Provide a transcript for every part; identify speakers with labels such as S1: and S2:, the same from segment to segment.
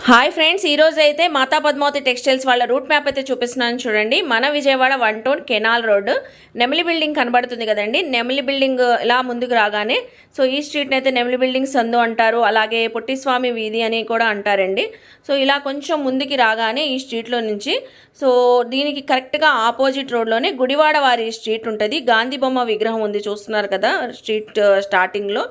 S1: Hi friends, ఈ రోజు అయితే మాతా పద్మావతి టెక్స్టైల్స్ వాళ్ళ రూట్ మ్యాప్ అయితే చూపిస్తున్నాను చూడండి. మన విజయవాడ 1 కెనాల్ రోడ్ నెమిలి బిల్డింగ్ కనబడుతుంది కదండి. నెమిలి బిల్డింగ్ ఇలా ముందుకు రాగానే సో ఈ స్ట్రీట్ని అయితే నెమిలి బిల్డింగ్ సందు అంటారు, అలాగే పొట్టిస్వామి వీధి అని కూడా అంటారండి. సో ఇలా కొంచెం ముందుకి రాగానే ఈ స్ట్రీట్లో నుంచి సో దీనికి కరెక్ట్గా ఆపోజిట్ రోడ్లోనే గుడివాడ వారి స్ట్రీట్ ఉంటుంది. గాంధీ బొమ్మ విగ్రహం ఉంది, చూస్తున్నారు కదా స్ట్రీట్ స్టార్టింగ్లో.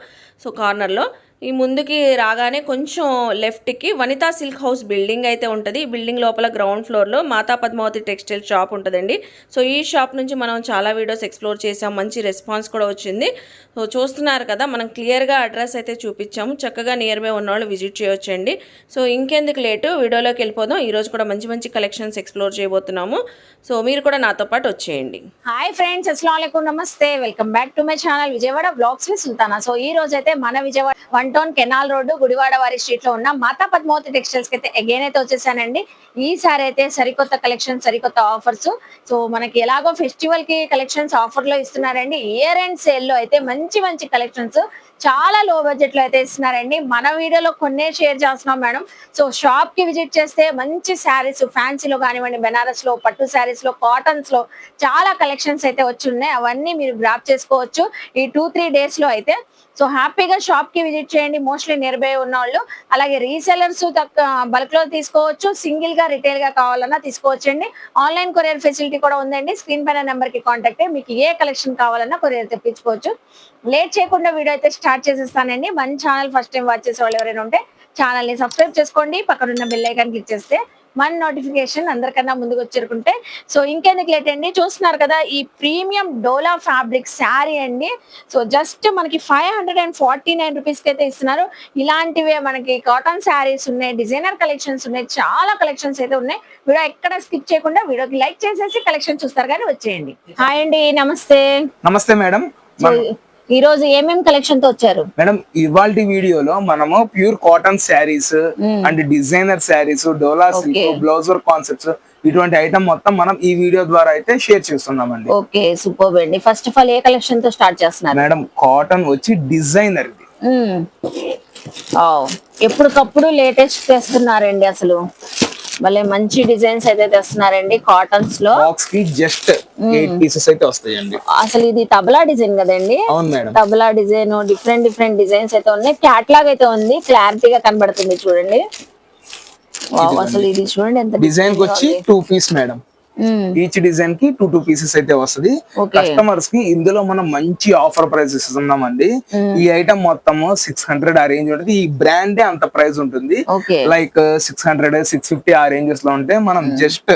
S1: సో కార్నర్లో ఈ ముందుకి రాగానే కొంచెం లెఫ్ట్కి వనితా సిల్క్ హౌస్ బిల్డింగ్ అయితే ఉంటుంది. ఈ బిల్డింగ్ లోపల గ్రౌండ్ ఫ్లోర్లో మాతా పద్మావతి టెక్స్టైల్ షాప్ ఉంటుందండి. సో ఈ షాప్ నుంచి మనం చాలా వీడియోస్ ఎక్స్ప్లోర్ చేసాం, మంచి రెస్పాన్స్ కూడా వచ్చింది. సో చూస్తున్నారు కదా, మనం క్లియర్గా అడ్రస్ అయితే చూపించాము. చక్కగా నియర్ బై ఉన్నవాళ్ళు విజిట్ చేయొచ్చండి. సో ఇంకెందుకు లేటు, వీడియోలోకి వెళ్ళిపోదాం. ఈరోజు కూడా మంచి మంచి కలెక్షన్స్ ఎక్స్ప్లోర్ చేయబోతున్నాము. సో మీరు కూడా నాతో పాటు వచ్చేయండి.
S2: హాయ్ ఫ్రెండ్స్, అస్సలాము అలైకుం, నమస్తే, welcome back to my channel Vijayawada vlogs with Sultana. So ఈ రోజు అయితే మన విజయవాడ 1 కెనాల్ రోడ్డు గుడివాడ వారి స్ట్రీట్ లో ఉన్న మాతా పద్మావతి టెక్స్టైల్స్ కి అయితే అగైన్ అయితే వచ్చేసానండి. ఈసారి అయితే సరికొత్త కలెక్షన్, సరికొత్త ఆఫర్స్. సో మనకి ఎలాగో ఫెస్టివల్ కి కలెక్షన్స్ ఆఫర్ లో ఇస్తున్నారండి. ఇయర్ ఎండ్ సేల్ లో అయితే మంచి మంచి కలెక్షన్స్ చాలా లో బడ్జెట్ లో అయితే ఇస్తున్నారండి. మన వీడియోలో కొన్నే షేర్ చేస్తున్నాం మేడం. సో షాప్ కి విజిట్ చేస్తే మంచి శారీస్, ఫ్యాన్సీలో కానివ్వండి, బెనారస్ లో, పట్టు శారీస్ లో, కాటన్స్ లో చాలా కలెక్షన్స్ అయితే వచ్చి ఉన్నాయి. అవన్నీ మీరు గ్రాప్ చేసుకోవచ్చు ఈ 2-3 డేస్ లో అయితే. సో హ్యాపీగా షాప్ కి విజిట్ చేయండి, మోస్ట్లీ నియర్ బై ఉన్న వాళ్ళు. అలాగే రీసెలర్స్ బల్క్ లో తీసుకోవచ్చు, సింగిల్ గా రిటైల్ గా కావాలన్నా తీసుకోవచ్చు అండి. ఆన్లైన్ కొరియర్ ఫెసిలిటీ కూడా ఉందండి. స్క్రీన్ పైన నెంబర్ కి కాంటాక్ట్ అయ్యి మీకు ఏ కలెక్షన్ కావాలన్నా కొరియర్ తెప్పించుకోవచ్చు. లేట్ చేయకుండా వీడియో అయితే స్టార్ట్ చేసేస్తానండి. మన ఛానల్ ఫస్ట్ టైం వాచ్ చేసే వాళ్ళు ఎవరైనా ఉంటే ఛానల్ ని సబ్స్క్రైబ్ చేసుకోండి, పక్కనున్న బెల్ ఐకాన్ క్లిక్ చేస్తే మన నోటిఫికేషన్ అందరికన్నా ముందుకు వచ్చేరుకుంటే. సో ఇంకెందుకు లేట్ అండి, చూస్తున్నారు కదా ఈ ప్రీమియం డోలా ఫ్యాబ్రిక్ శారీ అండి. సో జస్ట్ మనకి 549 రూపీస్ కి అయితే ఇస్తున్నారు. ఇలాంటివే మనకి కాటన్ శారీస్ ఉన్నాయి, డిజైనర్ కలెక్షన్స్ ఉన్నాయి, చాలా కలెక్షన్స్ అయితే ఉన్నాయి. వీడియో ఎక్కడ స్కిప్ చేయకుండా వీడియోకి లైక్ చేసేసి కలెక్షన్ చూస్తారు కానీ వచ్చేయండి. హాయ్ అండి, నమస్తే.
S3: నమస్తే మేడం.
S2: ఈ రోజు ఏమేమి కలెక్షన్ తో వచ్చారు
S3: మేడం? ఇవాల్టి వీడియోలో మనము pure cotton saris and designer saris, dola silk, blouse work concepts, ఇటువంటి ఐటమ్ మొత్తం మనం ఈ వీడియో ద్వారా అయితే షేర్ చేస్తున్నామండి.
S2: ఓకే, సూపర్ అండి. First of all A collection తో స్టార్ట్ చేస్తున్నారు
S3: మేడం? కాటన్ వచ్చి డిజైనర్ ఇది.
S2: ఎప్పటికప్పుడు లేటెస్ట్ తెస్తున్నారండి. అసలు మళ్ళీ మంచి డిజైన్స్ అయితే తెస్తున్నారండి కాటన్స్ లో.
S3: బాక్స్ కి జస్ట్ 8 పీసెస్ అయితే వస్తాయండి.
S2: అసలు ఇది తబలా డిజైన్ కదండి?
S3: అవును madam,
S2: tabla design, different different designs అయితే ఉన్నాయి. క్యాట్లాగ్ అయితే ఉంది, క్లారిటీగా కనబడుతుంది చూడండి. అసలు ఇది చూడండి ఎంత
S3: డిజైన్ వచ్చి 2 పీస్ మేడం. ఈచ్ డిజైన్ కి 2 పీసెస్ అయితే వస్తుంది. కస్టమర్స్ కి ఇందులో మనం మంచి ఆఫర్ ప్రైస్ ఇస్తున్నామండి. ఈ ఐటమ్ మొత్తం 600 ఆ రేంజ్ ఉంటుంది. ఈ బ్రాండే అంత ప్రైస్ ఉంటుంది. లైక్ 600, 650 ఆ రేంజెస్ లో ఉంటే మనం జస్ట్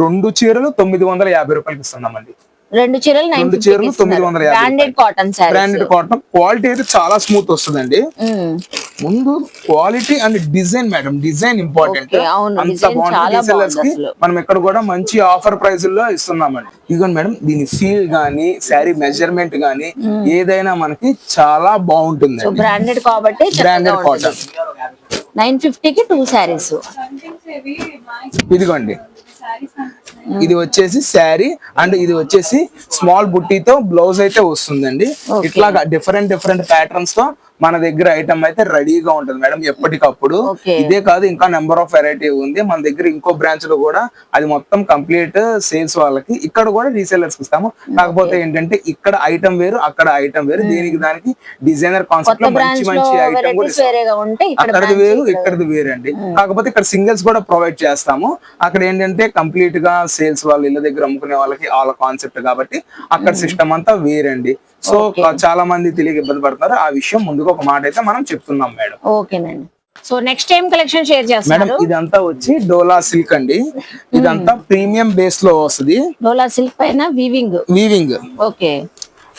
S3: 2 చీరలు 950 రూపాయలకి ఇస్తున్నామండి.
S2: 2 చీరలు 950. Branded cotton sorry,
S3: branded cotton. Quality అయితే చాలా స్మూత్ వస్తుందండి. ముందు quality and design madam, design important. అంత బాగుంటుంది. మనం ఇక్కడ కూడా మంచి ఆఫర్ ప్రైస్ లో ఇస్తున్నామండి. ఇదిగోండి మేడం, దీని ఫీల్ గానీ, శారీ మెజర్మెంట్ గానీ ఏదైనా మనకి చాలా బాగుంటుంది.
S2: బ్రాండెడ్ కాబట్టి
S3: బ్రాండెడ్ కాటన్
S2: 950కి 2 శారీస్.
S3: ఇదిగోండి, ఇది వచ్చేసి శారీ అండ్ ఇది వచ్చేసి స్మాల్ బుట్టీతో బ్లౌజ్ అయితే వస్తుందండి. ఇట్లాగా డిఫరెంట్ డిఫరెంట్ ప్యాటర్న్స్ తో మన దగ్గర ఐటమ్ అయితే రెడీగా ఉంటుంది మేడం ఎప్పటికప్పుడు. ఇదే కాదు, ఇంకా నెంబర్ ఆఫ్ వెరైటీ ఉంది మన దగ్గర. ఇంకో బ్రాంచ్ లో కూడా అది మొత్తం కంప్లీట్ సేల్స్ వాళ్ళకి, ఇక్కడ కూడా రీసెలర్స్ ఇస్తాము. కాకపోతే ఏంటంటే ఇక్కడ ఐటమ్ వేరు, అక్కడ ఐటమ్ వేరు. దీనికి దానికి డిజైనర్ కాన్సెప్ట్ లో మంచి మంచి ఐటమ్ కూడా అక్కడది వేరు, ఇక్కడది వేరు అండి. కాకపోతే ఇక్కడ సింగిల్స్ కూడా ప్రొవైడ్ చేస్తాము. అక్కడ ఏంటంటే కంప్లీట్ గా సేల్స్ వాళ్ళు ఇళ్ళ దగ్గర అమ్ముకునే వాళ్ళకి వాళ్ళ కాన్సెప్ట్ కాబట్టి అక్కడ సిస్టమ్ అంతా వేరండి. సో చాలా మంది తెలియక ఇబ్బంది పడతారు. ఆ విషయం ముందుగా ఒక మాట అయితే మనం చెప్తున్నాం మేడం.
S2: ఓకేనండి. So next time collection share చేస్తారు
S3: మేడం. ఇదంతా వచ్చి డోలా సిల్క్ అండి. ఇదంతా ప్రీమియం బేస్ లో వస్తుంది.
S2: డోలా సిల్క్ పైన
S3: వీవింగ్.
S2: ఓకే.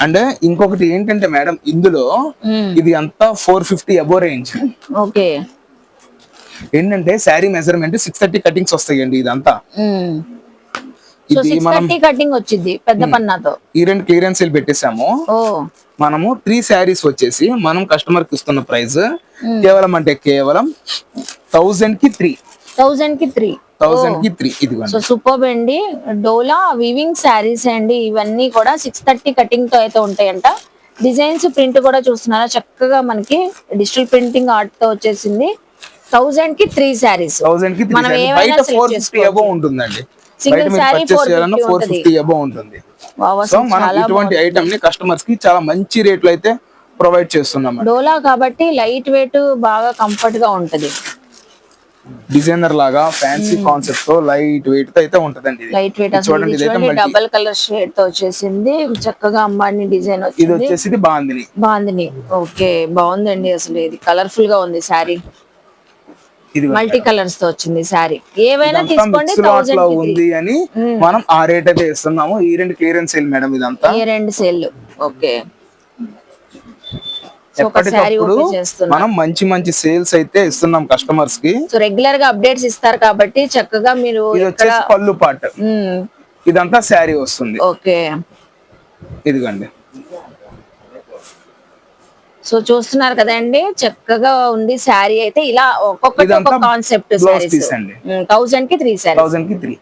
S3: అండ్ ఇంకొకటి ఏంటంటే మేడం, ఇందులో ఇది అంతా 450 అబో రేంజ్.
S2: ఓకే.
S3: ఏంటంటే శారీ మెజర్మెంట్ 630 కటింగ్స్ వస్తాయండి. ఇదంతా
S2: ఇది మనం కటింగ్ వచ్చింది పెద్ద పన్నాతో.
S3: ఈ 2 క్లియరెన్స్ సేల్ పెట్టేసాము. మనము 3 శారీస్ వచ్చేసి మనం కస్టమర్ కి ఇస్తున్న ప్రైస్ కేవలం 1000 కి 3. ఇదిగోండి.
S2: సో సూపర్ అండి. డోలా వీవింగ్ శారీస్ అండి. ఇవన్నీ కూడా 630 కటింగ్ తో అయితే ఉంటాయంట. డిజైన్స్, ప్రింట్ కూడా చూస్తున్నారా చక్కగా మనకి డిజిటల్ ప్రింటింగ్ ఆర్ట్ తో వచ్చేసింది. 1000 కి 3 సారీస్
S3: 1000 కి
S2: మనం
S3: 3
S2: ఏమైనా
S3: బయట
S2: select
S3: 450
S2: చేసుకోవచ్చు.
S3: అబౌవ్ ఉంటుందండి.
S2: Single
S3: బయట మీరు
S2: saree
S3: పర్చేస్ చేయాలన్నా 450 అబౌవ్ ఉంటుంది. సో మనం ఇటువంటి ఐటమ్ ని కస్టమర్స్ కి చాలా మంచి రేట్లు అయితే ప్రొవైడ్ చేస్తున్నాం.
S2: డోలా కాబట్టి లైట్ వెయిట్ బాగా కంఫర్ట్ గా ఉంటది.
S3: డిజైనర్ లాగా ఫ్యాన్సీ కాన్సెప్ట్ తో లైట్ వెయిట్ తో అయితే ఉంటదండి.
S2: లైట్ వెయిట్
S3: చూడండి ఇది అయితే
S2: డబుల్ కలర్ షేడ్ తో వచ్చేసింది. చక్కగా అంబానీ డిజైన్
S3: ఇది వచ్చేసి బాందిని.
S2: బాందిని ఓకే బాగుందండి. అసలు ఇది కలర్ఫుల్ గా ఉంది శారీ.
S3: ఇది
S2: మల్టీ కలర్స్ తో వచ్చింది శారీ. ఏవైనా తీసుకోండి 1000
S3: లో ఉంది అని మనం ఆ రేట్ అయితే ఇస్తున్నాము. ఈ రెండు క్లియరెన్స్ సేల్ మేడం ఇదంతా.
S2: ఈ రెండు సేల్ ఓకే.
S3: ఎప్పటికప్పుడు మనం మంచి మంచి సేల్స్ అయితే ఇస్తున్నాం కస్టమర్స్ కి.
S2: సో రెగ్యులర్ గా అప్డేట్స్ ఇస్తారు కాబట్టి చక్కగా మీరు
S3: ఇది వచ్చేసి పళ్ళు పాట. ఇదంతా శారీ వస్తుంది.
S2: ఓకే
S3: ఇదిగోండి.
S2: సో చూస్తున్నారు కదండి చక్కగా ఉంది శారీ అయితే. ఇలా ఒక్కొక్కటి ఒక కాన్సెప్ట్ సారీస్. 1000 కి 3 సారీస్.
S3: 1000 కి 3.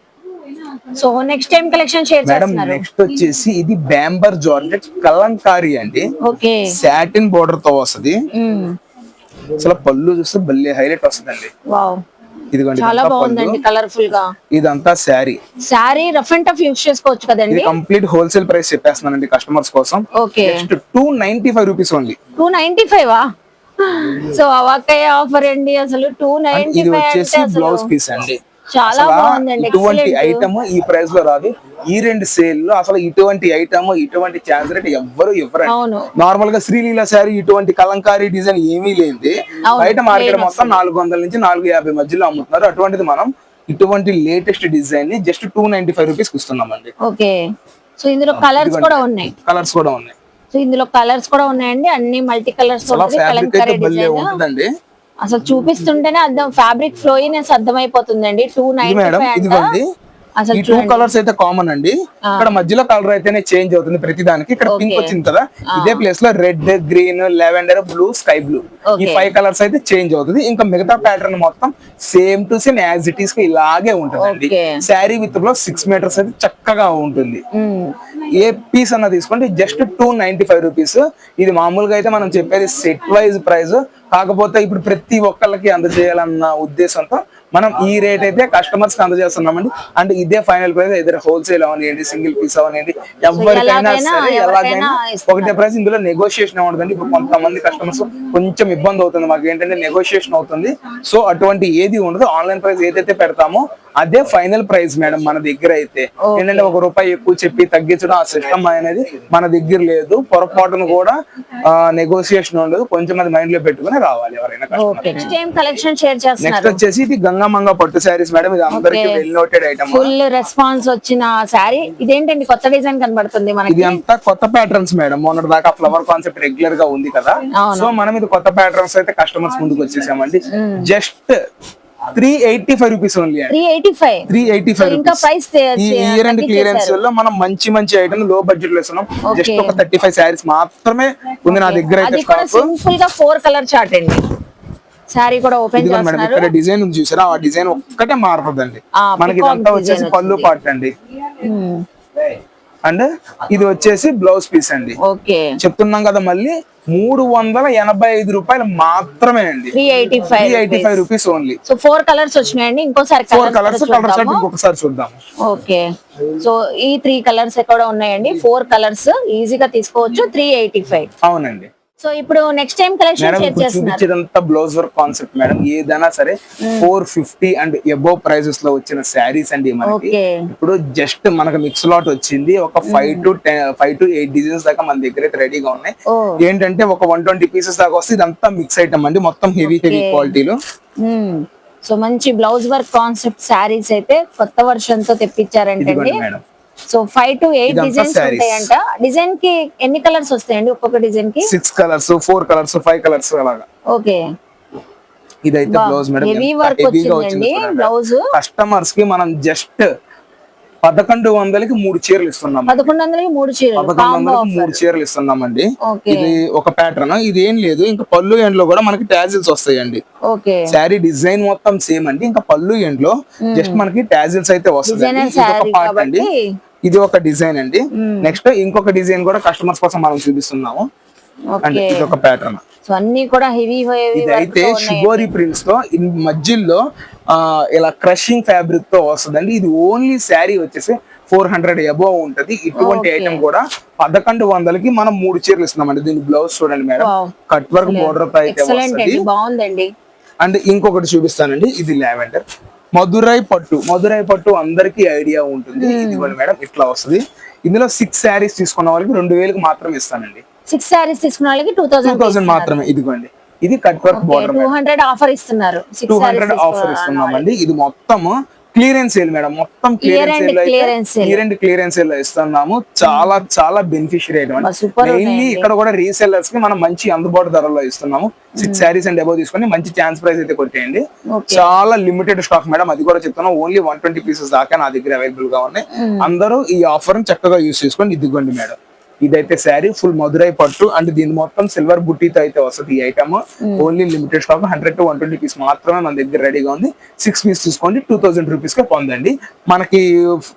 S2: So next time collection share చేస్తున్నారు.
S3: నెక్స్ట్ వచ్చేసి ఇది బ్యాంబర్ జార్జెట్ కలంకారీ అండి.
S2: ఓకే
S3: సాటిన్ బోర్డర్ తో వస్తది. అసలు పళ్ళు చూస్తే భలే హైలైట్ వస్తుందండి.
S2: వావ్
S3: ఇదిగోండి
S2: చాలా బాగుందండి కలర్ఫుల్ గా.
S3: ఇదంతా sari.
S2: Sari rough and tough use చేసుకోవచ్చు కదండి.
S3: ఇది కంప్లీట్ హోల్సేల్ ప్రైస్ చెప్పేస్తున్నానండి కస్టమర్స్ కోసం.
S2: Okay
S3: just 295 rupees only.
S2: 295 so అవాకయ్య ఆఫర్ అండి అసలు. 295
S3: ఇది వచ్చేసి బ్లౌజ్ పీస్ అండి.
S2: చాలా బాగుందండి.
S3: ఇటువంటి ఐటమ్ ఈ ప్రైస్ లో రాదు. ఈ రెండు సేల్ లో అసలు ఇటువంటి ఐటమ్ ఇటువంటి ఛాన్స్ రేట్ ఎవ్వరు ఇవ్వరండి. నార్మల్ గా శ్రీలీల శారీ ఇటువంటి కలంకారీ డిజైన్ ఏమీ లేనిది బయట మార్కెట్ మొత్తం 400 నుంచి 450 మధ్యలో అమ్ముతున్నారు. అటువంటిది మనం ఇటువంటి లేటెస్ట్ డిజైన్ ని జస్ట్ 295 రూపీస్ ఇస్తున్నామండి.
S2: ఓకే సో ఇందులో కలర్స్ కూడా ఉన్నాయి.
S3: కలర్స్ కూడా ఉన్నాయి.
S2: సో ఇందులో కలర్స్ కూడా ఉన్నాయండి. అన్ని మల్టీ కలర్స్ కలంకారీ డిజైన్
S3: ఉంటుందండి.
S2: అసలు చూపిస్తుంటేనే అర్థం ఫ్యాబ్రిక్ ఫ్లోయినెస్ అర్థమైపోతుందండి. 295
S3: ఈ 2 కలర్స్ అయితే కామన్ అండి. ఇక్కడ మధ్యలో కలర్ అయితేనే చేంజ్ అవుతుంది ప్రతి దానికి. ఇక్కడ పింక్ వచ్చింది కదా, ఇదే ప్లేస్ లో red, green, lavender, blue, sky blue ఈ 5 కలర్స్ అయితే చేంజ్ అవుతుంది. ఇంకా మిగతా ప్యాటర్న్ మొత్తం same to same as it is ఇలాగే ఉంటుందండి. శారీ విత్ బ్లౌజ్ 6 మీటర్స్ అయితే చక్కగా ఉంటుంది. ఏ పీస్ అన్న తీసుకోండి జస్ట్ 295 రూపీస్. ఇది మామూలుగా అయితే మనం చెప్పేది సెట్ వైజ్ ప్రైస్. కాకపోతే ఇప్పుడు ప్రతి ఒక్కళ్ళకి అందజేయాలన్న ఉద్దేశంతో మనం ఈ రేట్ అయితే కస్టమర్స్ కి అందజేస్తున్నామండి. అండ్ ఇదే ఫైనల్ ప్రైస్. ఇద్దరు హోల్సేల్ అవనివ్వండి, సింగిల్ పీస్ అవనివ్వండి, ఎవరికైనా సరే ఎలాగైనా ఒకటే ప్రైస్. ఇందులో నెగోషియేషన్ ఉంటుందండి. ఇప్పుడు కొంతమంది కస్టమర్స్ కొంచెం ఇబ్బంది అవుతుంది మాకు ఏంటంటే నెగోషియేషన్ అవుతుంది. సో అటువంటి ఏది ఉండదు. ఆన్లైన్ ప్రైస్ ఏదైతే పెడతామో అదే ఫైనల్ ప్రైస్ మేడం మన దగ్గర అయితే. ఏంటంటే ₹1 ఎక్కువ చెప్పి తగ్గించడం ఆ సిస్టమ్ అనేది మన దగ్గర లేదు. పొరపాటును కూడా నెగోషియేషన్ ఉండదు. కొంచెం అది మైండ్ లో పెట్టుకుని రావాలి ఎవరైనా. నెక్స్ట్ వచ్చేసి ఇది గంగమంగ పట్టు శారీస్ మేడం. ఇది అందరికి well noted item.
S2: Full response వచ్చిన శారీ. ఇదేంటండి కొత్త డిజైన్ కనబడుతుంది మనకి.
S3: ఇది అంతా కొత్త ప్యాటర్న్స్ మేడం. మొన్నటి దాకా ఫ్లవర్ కాన్సెప్ట్ రెగ్యులర్ గా ఉంది కదా. సో మనం ఇది కొత్త ప్యాటర్న్స్ అయితే కస్టమర్స్ ముందుకు వచ్చేసామండి. Just 385 rupees only. 385
S2: ఇంకా ప్రైస్
S3: ఈ ఇయర్ అండ్ క్లియరెన్స్ లో మనం మంచి మంచి ఐటమ్ లో బడ్జెట్ లో ఇస్తున్నాం. జస్ట్ ఒక 35 శారీస్ మాత్రమే ఉంది నా దగ్గర అయితే.
S2: సింపుల్ గా 4 కలర్ చార్ట్ అండి. శారీ కూడా ఓపెన్ చేస్తున్నారు.
S3: ఇక్కడ డిజైన్ ఉంది చూసారా, ఆ డిజైన్ ఒక్కటే మారుతుందండి మనకి. ఇదంతా వచ్చేసి పళ్ళు పార్ట్ అండి. అండ్ ఇది వచ్చేసి బ్లౌజ్ పీస్ అండి. చెప్తున్నాం కదా మళ్ళీ 385 రూపాయలు మాత్రమే అండి. 385 రూపీస్ ఓన్లీ.
S2: సో 4 కలర్స్ వచ్చినాయండి. ఇంకోసారి
S3: 4 కలర్స్ ఇంకొకసారి చూద్దాం.
S2: ఓకే సో ఈ 3 కలర్స్ ఎక్కడ ఉన్నాయండి. 4 కలర్స్ ఈజీగా తీసుకోవచ్చు. 385.
S3: అవునండి.
S2: సో ఇప్పుడు నెక్స్ట్ టైం కలెక్షన్ షేర్ చేస్తున్నారు.
S3: చూపించేదంతా బ్లౌజ్ వర్క్ కాన్సెప్ట్ మేడం. ఏదైనా సరే 450 అండ్ అబోవ్ ప్రైజెస్ లో వచ్చిన శారీస్ అండి మనకి. ఇప్పుడు జస్ట్ మనకు మిక్స్ లాట్ వచ్చింది. ఒక 5 to 8 డిజైన్స్ దాకా మన దగ్గర అయితే రెడీగా ఉన్నాయి. ఏంటంటే ఒక 120 పీసెస్ దాకా వస్తే ఇదంతా మిక్స్ ఐటమ్ అండి. మొత్తం హెవీ క్వాలిటీలో.
S2: సో మంచి బ్లౌజ్ వర్క్ కాన్సెప్ట్ శారీస్ అయితే కొత్త వర్షన్ తో తెప్పించారంటే. సో 5 to 8 డిజైన్స్ ఉంటాయంట. డిజైన్ కి ఎన్ని కలర్స్ వస్తాయండి ఒక్కొక్క డిజైన్ కి?
S3: 6 కలర్స్, 4 కలర్స్, 5 కలర్స్ అలాగా.
S2: ఓకే
S3: ఇదైతే బ్లౌజ్ మేడం.
S2: హెవీ వర్క్ వచ్చిందండి బ్లౌజ్.
S3: కస్టమర్స్ కి మనం జస్ట్ 1100కి 3 చీరలు ఇస్తున్నాం.
S2: 1100కి 3 చీరలు.
S3: 1100కి 3 చీరలు ఇస్తున్నామండి. ఇది ఒక ప్యాటర్న్. ఇది ఏం లేదు, ఇంకా పళ్ళు ఎండ్ లో కూడా మనకి టాజిల్స్ వస్తాయండి. శారీ డిజైన్ మొత్తం సేమ్ అండి. ఇంకా పళ్ళు ఎండ్ లో జస్ట్ మనకి టాజిల్స్ అయితే వస్తాయి. ఒక పార్ట్ అండి. ఇది ఒక డిజైన్ అండి. నెక్స్ట్ ఇంకొక డిజైన్ కూడా కస్టమర్స్ కోసం మనం చూపిస్తున్నాము. And
S2: okay.
S3: ఇది ఒక ప్యాటర్న్.
S2: సో అన్ని కూడా హెవీ
S3: ఇది అయితే షిబోరి ప్రింట్స్ తో మధ్యలో ఇలా క్రషింగ్ ఫ్యాబ్రిక్ తో వస్తుందండి. ఇది ఓన్లీ శారీ వచ్చేసి 400 అబోవ్ ఉంటది. ఇటువంటి ఐటమ్ కూడా 1100కి మనం 3 చీరలు ఇస్తున్నామండి. దీని బ్లౌజ్ చూడండి మేడం, కట్ వర్క్ బోర్డర్ తో అయితే వస్తుంది.
S2: బాగుందండి.
S3: అండ్ ఇంకొకటి చూపిస్తానండి, ఇది లావెండర్ మధురై పట్టు. మధురై పట్టు అందరికి ఐడియా ఉంటుంది. ఇదిగోండి మేడం, ఇట్లా వస్తుంది. ఇందులో 6 శారీస్ తీసుకున్న వాళ్ళకి 2000కి మాత్రమే ఇస్తానండి.
S2: 6 శారీస్ తీసుకున్న వాళ్ళకి 2000
S3: మాత్రమే. ఇదిగోండి, ఇది కట్ వర్క్ బోర్డర్.
S2: 200 ఆఫర్ ఇస్తున్నారు.
S3: 200 ఆఫర్ ఇస్తున్నామండి. ఇది మొత్తం క్లియరెన్స్ సేల్ మేడం, మొత్తం క్లియరెన్స్ సేల్ లో ఇస్తున్నాము. చాలా చాలా బెనిఫిషియరీ ఐటమ్. మెయిన్లీ ఇక్కడ కూడా రీసెల్లర్స్ కి మనం మంచి అందుబాటు ధరలో ఇస్తున్నాము. 6 శారీస్ అండ్ అబౌవ్ తీసుకొని మంచి ఛాన్స్ ప్రైస్ అయితే కొట్టేయండి. చాలా లిమిటెడ్ స్టాక్ మేడం, అది కూడా చెప్తున్నాం. ఓన్లీ 120 పీసెస్ దాకా నా దగ్గర అవైలబుల్ గా ఉన్నాయి. అందరూ ఈ ఆఫర్ చక్కగా యూస్ చేసుకోండి. ఇదిగోండి మేడం, ఇదైతే శారీ ఫుల్ మధురై పట్టు అండ్ దీని మొత్తం సిల్వర్ బుట్టీతో అయితే వస్తుంది. ఈ item only limited stock 100 to 120 pieces మాత్రమే మన దగ్గర రెడీగా ఉంది. 6 పీస్ తీసుకోండి, 2000 రూపీస్ కే పొందండి. మనకి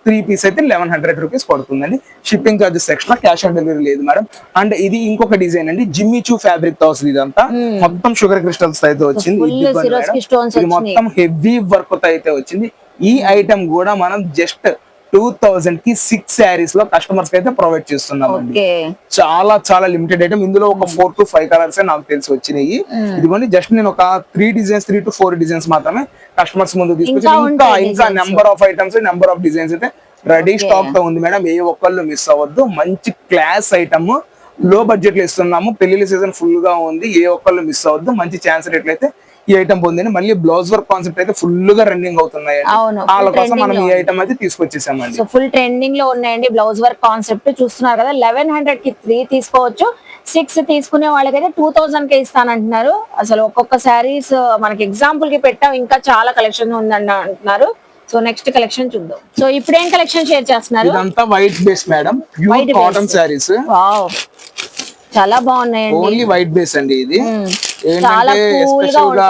S3: 3 పీస్ అయితే 1100 రూపీస్ పడుతుందండి. Shipping charges extra, cash on delivery లేదు మేడం. అండ్ ఇది ఇంకొక డిజైన్ అండి, జిమ్మిచూ ఫ్యాబ్రిక్ తో వస్తుంది. ఇదంతా మొత్తం షుగర్ క్రిస్టల్స్ అయితే వచ్చింది. ఇది మొత్తం హెవీ వర్క్ తో అయితే వచ్చింది. ఈ ఐటమ్ కూడా మనం జస్ట్ 2000 కి 6 శారీస్ లో కస్టమర్స్ కి అయితే ప్రొవైడ్ చేస్తున్నాం. చాలా చాలా లిమిటెడ్ ఐటమ్. ఇందులో ఒక 4 to 5 కలర్స్ నాకు తెలిసి వచ్చినాయి. ఇదిగోండి, జస్ట్ నేను ఒక 3 to 4 డిజైన్స్ మాత్రమే కస్టమర్స్ ముందు తీసుకొచ్చి ఇంకా number of items, number of designs అయితే రెడీ స్టాక్ తో ఉంది మేడం. ఏ ఒక్కళ్ళు మిస్ అవ్వద్దు. మంచి క్లాస్ ఐటమ్, లో బడ్జెట్ లో ఇస్తున్నాము. పెళ్లిళ్ళ సీజన్ ఫుల్ గా ఉంది. ఏ ఒక్కళ్ళు మిస్ అవ్వద్దు. మంచి ఛాన్స్ రేట్లు అయితే ఈ ఐటమ్ పొందింది. మళ్ళీ బ్లౌజ్ వర్క్ కాన్సెప్ట్ అయితే ఫుల్ గా రన్నింగ్ అవుతున్నాయి. వాళ్ళ కోసం మనం ఈ ఐటమ్ అయితే తీసుకొచ్చేసామండి.
S2: సో ఫుల్ ట్రెండింగ్ లో ఉన్నాయండి బ్లౌజ్ వర్క్ కాన్సెప్ట్. చూస్తున్నారు కదా, 1100 కి 3 తీసుకోవచ్చు. 6 తీసుకునే వాళ్ళకైతే 2000 కే ఇస్తానంటున్నారు. అసలు ఒక్కొక్క శారీస్ మనకి ఎగ్జాంపుల్ కి పెట్టాం, ఇంకా చాలా కలెక్షన్ ఉందండి అంటున్నారు. సో నెక్స్ట్ కలెక్షన్ చూద్దాం. సో ఇప్పుడు ఏం కలెక్షన్ షేర్ చేస్తున్నారు?
S3: ఇదంతా white base madam, pure cotton saris.
S2: Wow, చాలా బాగున్నాయండి.
S3: ఓన్లీ వైట్ బేస్ అండి. ఇది ఏంటంటే స్పెషల్ గా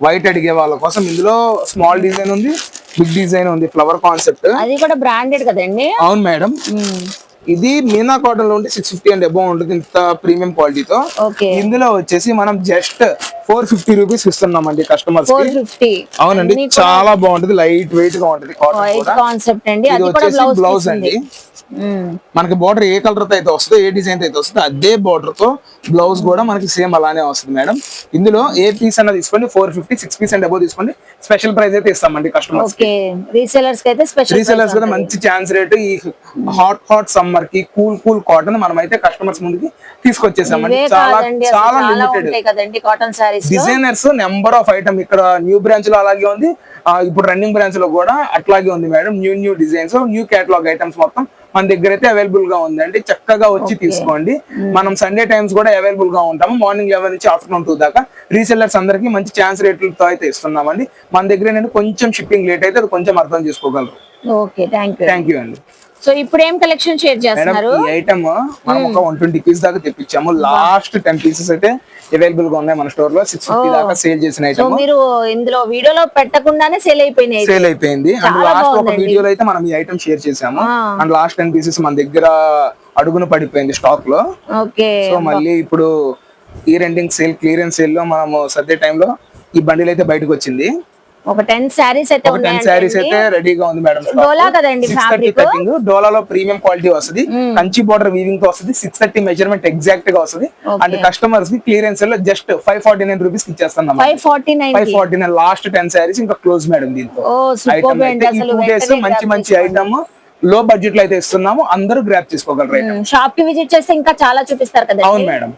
S3: వైట్ అడిగే వాళ్ళ కోసం ఇందులో స్మాల్ డిజైన్ ఉంది, బిగ్ డిజైన్ ఉంది, ఫ్లవర్ కాన్సెప్ట్.
S2: అది కూడా బ్రాండెడ్ కదండి?
S3: అవును మేడం. ఇది మీనా కాటన్ లో ఉంటే 650 అండ్ అబౌవ్ ఉంటుంది, ఇంత ప్రీమియం క్వాలిటీతో. ఇందులో వచ్చేసి మనం జస్ట్ 450 రూపీస్ ఇస్తున్నామండి కస్టమర్స్ కి. అవునండి, చాలా బాగుంటుంది, లైట్ వెయిట్ గా ఉంటుంది.
S2: కాన్సెప్ట్ అండి.
S3: ఇది వచ్చేసి బ్లౌజ్ అండి. మనకి బార్డర్ ఏ కలర్ తో అయితే వస్తుందో, ఏ డిజైన్ తో అయితే వస్తుందో అదే బార్డర్ తో బ్లౌజ్ కూడా మనకి సేమ్ అలానే వస్తుంది మేడం. ఇందులో ఏ పీస్ అన్న తీసుకోండి 450, 6 పీస్ అండ్ అబౌవ్ తీసుకోండి, స్పెషల్ ప్రైస్ అయితే ఇస్తామండి కస్టమర్స్ కి.
S2: రీసెలర్స్ కి అయితే స్పెషల్,
S3: రీసెలర్స్ కి మంచి ఛాన్స్ రేట్. ఈ హాట్ సమ్మర్ కి కూల్ కాటన్ మనం అయితే కస్టమర్స్ ముందుకి తీసుకొచ్చేసామండి. చాలా చాలా limited
S2: cotton saris,
S3: designers, number of item. ఇక్కడ న్యూ బ్రాంచ్ లో అలాగే ఉంది, ఇప్పుడు రన్నింగ్ బ్రాంచ్ లో కూడా అట్లాగే ఉంది madam. New designs, new catalogue items మొత్తం మన దగ్గర అయితే అవైలబుల్ గా ఉందండి. చక్కగా వచ్చి తీసుకోండి. మనం సండే టైమ్స్ కూడా అవైలబుల్ గా ఉంటాము, మార్నింగ్ 11 నుంచి ఆఫ్టర్నూన్ 2 దాకా. రీసెల్లర్స్ అందరికి మంచి ఛాన్స్ రేట్లతో అయితే ఇస్తున్నామండి. మన దగ్గర నేను కొంచెం షిప్పింగ్ లేట్ అయితే అది కొంచెం అర్థం చేసుకోగలరు.
S2: ఓకే, థ్యాంక్ యూ
S3: అండి.
S2: సో ఇప్పుడు ఏం కలెక్షన్ షేర్ చేస్తున్నారు?
S3: ఈ ఐటమ్ మనం ఒక 120 పీస్ దాకా తెప్పించాము. లాస్ట్ 10 పీసెస్ అయితే అవైలబుల్ గా ఉన్నాయి మన స్టోర్ లో. 650 దాకా సేల్ చేసిన ఐటమ్.
S2: మీరు ఇందులో వీడియోలో పెట్టకుండానే సేల్
S3: అయిపోయింది. అండ్ లాస్ట్ ఒక వీడియోలో అయితే మనం ఈ ఐటమ్ షేర్ చేసాము. అండ్ లాస్ట్ 10 పీసెస్ మన దగ్గర అడుగును పడిపోయింది స్టాక్ లో. సో మళ్ళీ ఇప్పుడు year ending sale, clearance sale లో మనము సర్దే టైంలో ఈ బండిల్ అయితే బయటకు వచ్చింది.
S2: ఒక 10 శారీస్ అయితే ఉన్నాయి.
S3: 10 శారీస్ అయితే రెడీగా ఉంది మేడం.
S2: డోలా కదండి ఫ్యాబ్రిక్.
S3: డోలాలో ప్రీమియం క్వాలిటీ వస్తుంది, కంచి బోర్డర్ వీవింగ్ తో వస్తుంది, 630 మెజర్మెంట్ ఎగ్జాక్ట్ గా వస్తుంది. అండ్ కస్టమర్స్ కి క్లియరెన్స్ లో జస్ట్ 549 రూపీస్ ఇచ్చేస్తున్నాం. 549 లాస్ట్ 10 శారీస్ ఇంకా క్లోజ్ మేడం. దీంతో ఐటమ్ అయితే ఈ 2 డేస్ మంచి ఐటమ్ లో బడ్జెట్ లో అయితే ఇస్తున్నాము. అందరూ గ్రాప్ చేసుకోగలరు.
S2: షాప్ కి విజిట్ చేస్తే ఇంకా చాలా చూపిస్తారు కదా.
S3: అవును మేడం.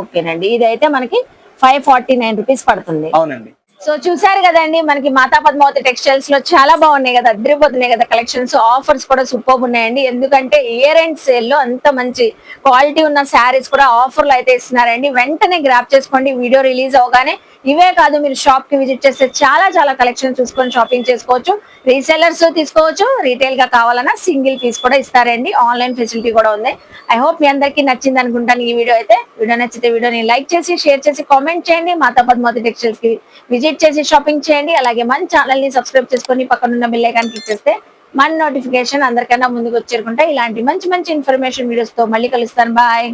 S2: ఓకేనండి, ఇదైతే మనకి 549 రూపీస్ పడుతుంది.
S3: అవునండి.
S2: సో చూసారు కదండి, మనకి మాతా పద్మావతి టెక్స్టైల్స్ లో చాలా బాగున్నాయి కదా, అద్దరిపోతున్నాయి కదా కలెక్షన్స్. ఆఫర్స్ కూడా సూపర్ ఉన్నాయండి. ఎందుకంటే ఇయర్ ఎండ్ సేల్ లో అంత మంచి క్వాలిటీ ఉన్న శారీస్ కూడా ఆఫర్లు అయితే ఇస్తున్నారండి. వెంటనే గ్రాప్ చేసుకోండి వీడియో రిలీజ్ అవగానే. ఇవే కాదు, మీరు షాప్ కి విజిట్ చేస్తే చాలా కలెక్షన్ చూసుకొని షాపింగ్ చేసుకోవచ్చు. రీసెలర్స్ తీసుకోవచ్చు, రీటైల్ గా కావాలన్నా సింగిల్ పీస్ కూడా ఇస్తారండి. ఆన్లైన్ ఫెసిలిటీ కూడా ఉంది. ఐ హోప్ మీ అందరికీ నచ్చింది అనుకుంటాను ఈ వీడియో అయితే. వీడియో నచ్చితే వీడియోని లైక్ చేసి, షేర్ చేసి, కామెంట్ చేయండి. మాతా పద్మావతి టెక్స్టైల్స్ కి విజిట్ చేసి షాపింగ్ చేయండి. అలాగే మన ఛానల్ ని సబ్స్క్రైబ్ చేసుకొని పక్కనున్న బెల్ ఐకాన్ క్లిక్ చేస్తే మన నోటిఫికేషన్ అందరికన్నా ముందుకు వచ్చేరుకుంటా. ఇలాంటి మంచి ఇన్ఫర్మేషన్ వీడియోస్ తో మళ్ళీ కలుస్తాను. బాయ్.